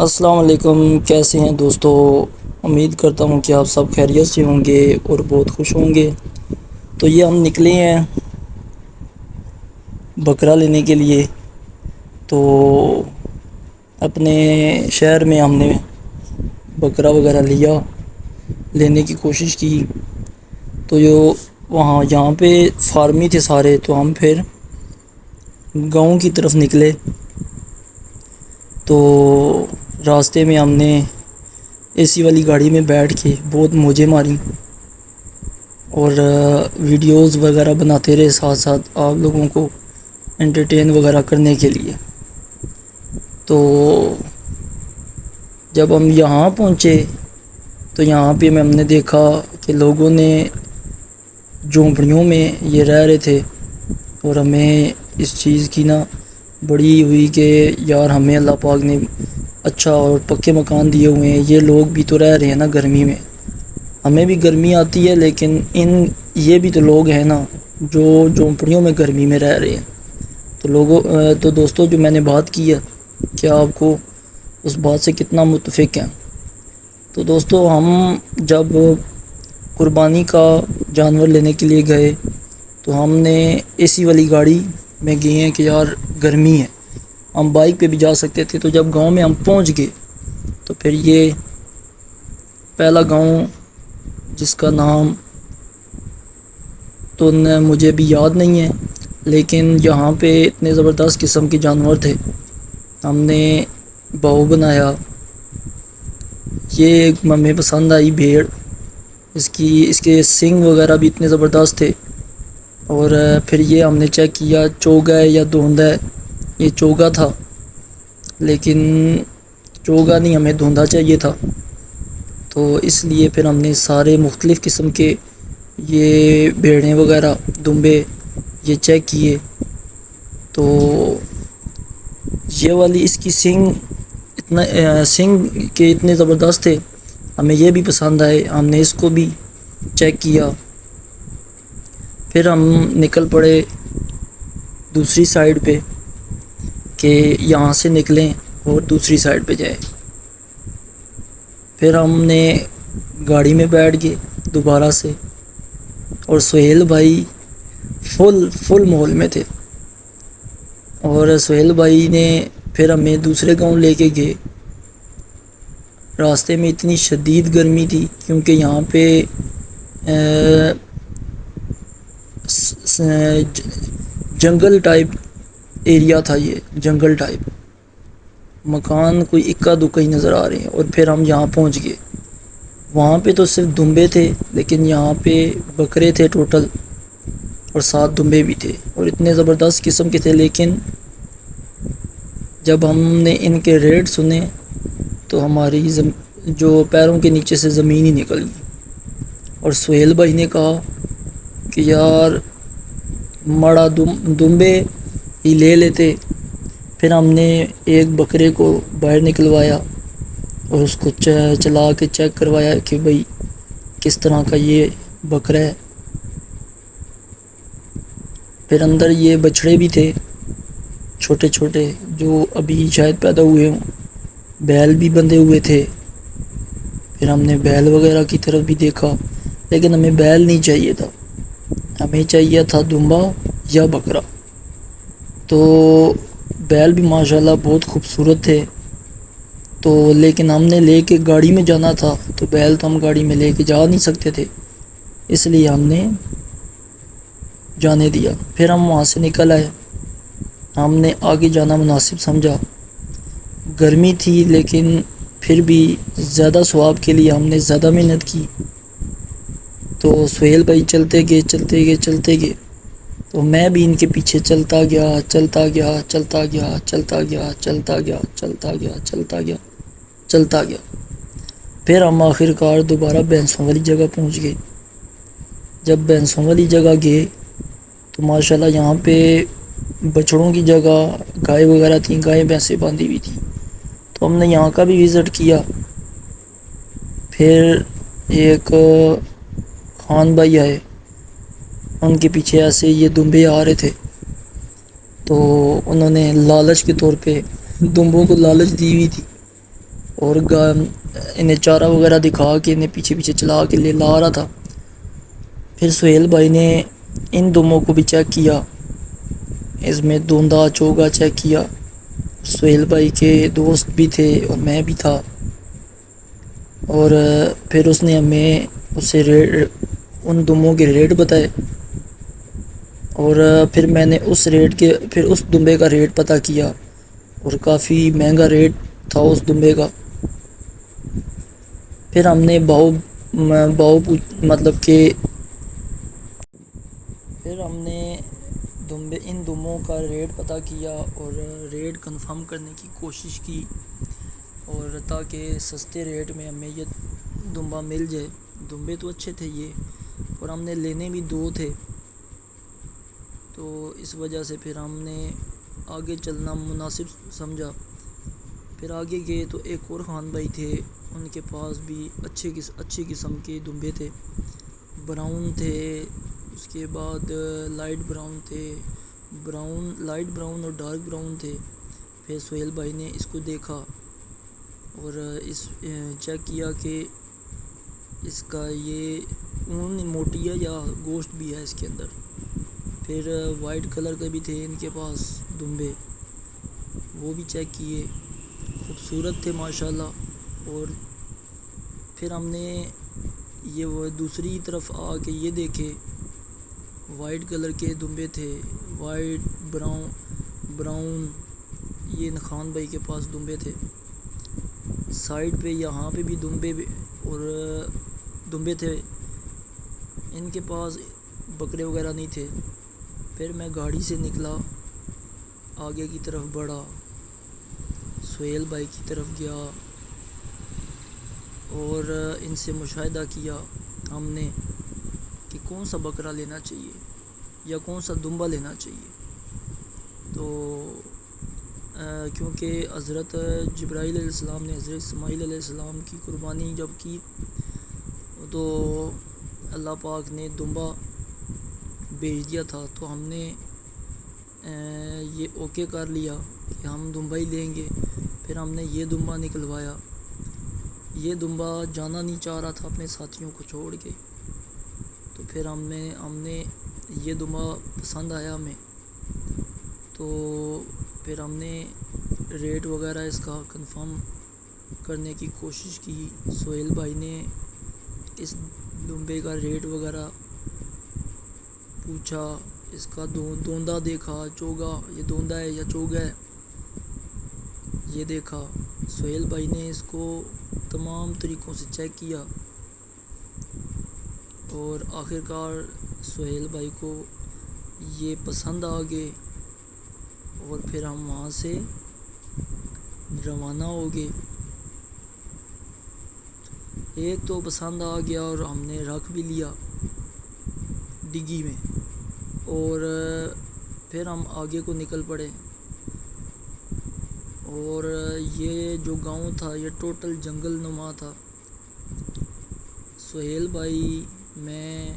السلام علیکم، کیسے ہیں دوستو؟ امید کرتا ہوں کہ آپ سب خیریت سے ہوں گے اور بہت خوش ہوں گے۔ تو یہ ہم نکلے ہیں بکرا لینے کے لیے۔ تو اپنے شہر میں ہم نے بکرا وغیرہ لینے کی کوشش کی، تو یہاں پہ فارمی تھے سارے، تو ہم پھر گاؤں کی طرف نکلے۔ تو راستے میں ہم نے اے سی والی گاڑی میں بیٹھ کے بہت موجیں ماری اور ویڈیوز وغیرہ بناتے رہے، ساتھ ساتھ آپ لوگوں کو انٹرٹین وغیرہ کرنے کے لیے۔ تو جب ہم یہاں پہنچے تو یہاں پہ ہم نے دیکھا کہ لوگوں نے جھونپڑیوں میں یہ رہ رہے تھے، اور ہمیں اس چیز کی بڑی ہوئی کہ یار ہمیں اللہ پاک نے اچھا اور پکے مکان دیے ہوئے ہیں، یہ لوگ بھی تو رہ رہے ہیں نا گرمی میں۔ ہمیں بھی گرمی آتی ہے، لیکن یہ بھی تو لوگ ہیں نا جو جھونپڑیوں میں گرمی میں رہ رہے ہیں۔ تو دوستو، جو میں نے بات کی ہے، کیا آپ کو اس بات سے کتنا متفق ہیں؟ تو دوستو، ہم جب قربانی کا جانور لینے کے لیے گئے تو ہم نے اے سی والی گاڑی میں گئے ہیں کہ یار گرمی ہے، ہم بائک پہ بھی جا سکتے تھے۔ تو جب گاؤں میں ہم پہنچ گئے تو پھر یہ پہلا گاؤں، جس کا نام تو مجھے بھی یاد نہیں ہے، لیکن یہاں پہ اتنے زبردست قسم کے جانور تھے۔ ہم نے بہو بنایا، یہ ہمیں پسند آئی بھیڑ، اس کے سینگ وغیرہ بھی اتنے زبردست تھے۔ اور پھر یہ ہم نے چیک کیا چوگا ہے یا دھوندا ہے۔ یہ چوگا تھا، لیکن چوگا نہیں، ہمیں دھوندا چاہیے تھا۔ تو اس لیے پھر ہم نے سارے مختلف قسم کے یہ بھیڑیں وغیرہ، دمبے، یہ چیک کیے۔ تو یہ والی اس کی سینگ کے اتنے زبردست تھے، ہمیں یہ بھی پسند آئے، ہم نے اس کو بھی چیک کیا۔ پھر ہم نکل پڑے دوسری سائیڈ پہ کہ یہاں سے نکلیں اور دوسری سائیڈ پہ جائیں۔ پھر ہم نے گاڑی میں بیٹھ گئے دوبارہ سے، اور سہیل بھائی فل مول میں تھے، اور سہیل بھائی نے پھر ہمیں دوسرے گاؤں لے کے گئے۔ راستے میں اتنی شدید گرمی تھی، کیونکہ یہاں پہ جنگل ٹائپ ایریا تھا، یہ جنگل ٹائپ مکان کوئی اکا دکا ہی نظر آ رہے ہیں۔ اور پھر ہم یہاں پہنچ گئے، وہاں پہ تو صرف دمبے تھے، لیکن یہاں پہ بکرے تھے ٹوٹل، اور 7 دمبے بھی تھے، اور اتنے زبردست قسم کے تھے۔ لیکن جب ہم نے ان کے ریٹ سنے تو ہماری جو پیروں کے نیچے سے زمین ہی نکل گئی۔ اور سہیل بھائی نے کہا کہ یار مڑا دمبے ہی لے لیتے۔ پھر ہم نے ایک بکرے کو باہر نکلوایا اور اس کو چلا کے چیک کروایا کہ بھئی کس طرح کا یہ بکرا ہے۔ پھر اندر یہ بچھڑے بھی تھے چھوٹے چھوٹے، جو ابھی شاید پیدا ہوئے ہوں، بیل بھی بندھے ہوئے تھے۔ پھر ہم نے بیل وغیرہ کی طرف بھی دیکھا، لیکن ہمیں بیل نہیں چاہیے تھا، ہمیں چاہیے تھا دمبا یا بکرا۔ تو بیل بھی ماشاءاللہ بہت خوبصورت تھے، تو لیکن ہم نے لے کے گاڑی میں جانا تھا، تو بیل تو ہم گاڑی میں لے کے جا نہیں سکتے تھے، اس لیے ہم نے جانے دیا۔ پھر ہم وہاں سے نکل آئے، ہم نے آگے جانا مناسب سمجھا۔ گرمی تھی، لیکن پھر بھی زیادہ ثواب کے لیے ہم نے زیادہ محنت کی۔ تو سہیل بھائی چلتے گئے، تو میں بھی ان کے پیچھے چلتا گیا۔ پھر ہم آخر کار دوبارہ بھینسوں والی جگہ پہنچ گئے۔ جب بھینسوں والی جگہ گئے تو ماشاءاللہ یہاں پہ بچڑوں کی جگہ گائے وغیرہ تھیں، گائے بھینسیں باندھی ہوئی تھیں، تو ہم نے یہاں کا بھی وزٹ کیا۔ پھر ایک خان بھائی آئے، ان کے پیچھے ایسے یہ دمبے آ رہے تھے، تو انہوں نے لالچ کے طور پہ دمبوں کو لالچ دی ہوئی تھی، اور انہیں چارہ وغیرہ دکھا کے انہیں پیچھے پیچھے چلا کے لے لا رہا تھا۔ پھر سہیل بھائی نے ان دموں کو بھی چیک کیا، اس میں دوندا چوگا چیک کیا۔ سہیل بھائی کے دوست بھی تھے اور میں بھی تھا، اور پھر اس نے ہمیں ان دموں کے ریٹ بتائے، اور پھر میں نے پھر اس دمبے کا ریٹ پتہ کیا، اور کافی مہنگا ریٹ تھا اس دمبے کا۔ پھر ہم نے مطلب کہ پھر ہم نے ان دموں کا ریٹ پتہ کیا اور ریٹ کنفرم کرنے کی کوشش کی، اور تاکہ سستے ریٹ میں ہمیں یہ دمبا مل جائے۔ دمبے تو اچھے تھے یہ، اور ہم نے لینے بھی 2 تھے، تو اس وجہ سے پھر ہم نے آگے چلنا مناسب سمجھا۔ پھر آگے گئے تو ایک اور خان بھائی تھے، ان کے پاس بھی اچھی قسم کے دمبے تھے، براؤن تھے، اس کے بعد لائٹ براؤن تھے، لائٹ براؤن اور ڈارک براؤن تھے۔ پھر سہیل بھائی نے اس کو دیکھا اور چیک کیا کہ اس کا یہ اون موٹی ہے یا گوشت بھی ہے اس کے اندر۔ پھر وائٹ کلر کے بھی تھے ان کے پاس دمبے، وہ بھی چیک کیے، خوبصورت تھے ماشاءاللہ۔ اور پھر ہم نے وہ دوسری طرف آ کے یہ دیکھے، وائٹ کلر کے دمبے تھے، وائٹ براؤن یہ خان بھائی کے پاس دمبے تھے۔ سائڈ پہ یہاں پہ بھی دمبے تھے، ان کے پاس بکرے وغیرہ نہیں تھے۔ پھر میں گاڑی سے نکلا، آگے کی طرف بڑھا، سہیل بھائی کی طرف گیا اور ان سے مشاہدہ کیا ہم نے کہ کون سا بکرا لینا چاہیے یا کون سا دمبا لینا چاہیے۔ تو کیونکہ حضرت جبرائیل علیہ السلام نے حضرت اسماعیل علیہ السلام کی قربانی جب کی تو اللہ پاک نے دمبا بھیج دیا تھا، تو ہم نے یہ اوکے کر لیا کہ ہم دمبا ہی لیں گے۔ پھر ہم نے یہ دمبا نکلوایا۔ یہ دمبا جانا نہیں چاہ رہا تھا اپنے ساتھیوں کو چھوڑ کے، تو پھر ہم نے یہ دمبا پسند آیا ہمیں، تو پھر ہم نے ریٹ وغیرہ اس کا کنفرم کرنے کی کوشش کی۔ سہیل بھائی نے اس دمبے کا ریٹ وغیرہ پوچھا، اس کا دوندا دیکھا، چوگا یہ دوندا ہے یا چوگا ہے یہ دیکھا۔ سہیل بھائی نے اس کو تمام طریقوں سے چیک کیا، اور آخرکار سہیل بھائی کو یہ پسند آ گئے، اور پھر ہم وہاں سے روانہ ہو گئے۔ ایک تو پسند آ گیا اور ہم نے رکھ بھی لیا ڈگی میں، اور پھر ہم آگے کو نکل پڑے۔ اور یہ جو گاؤں تھا یہ ٹوٹل جنگل نما تھا۔ سہیل بھائی، میں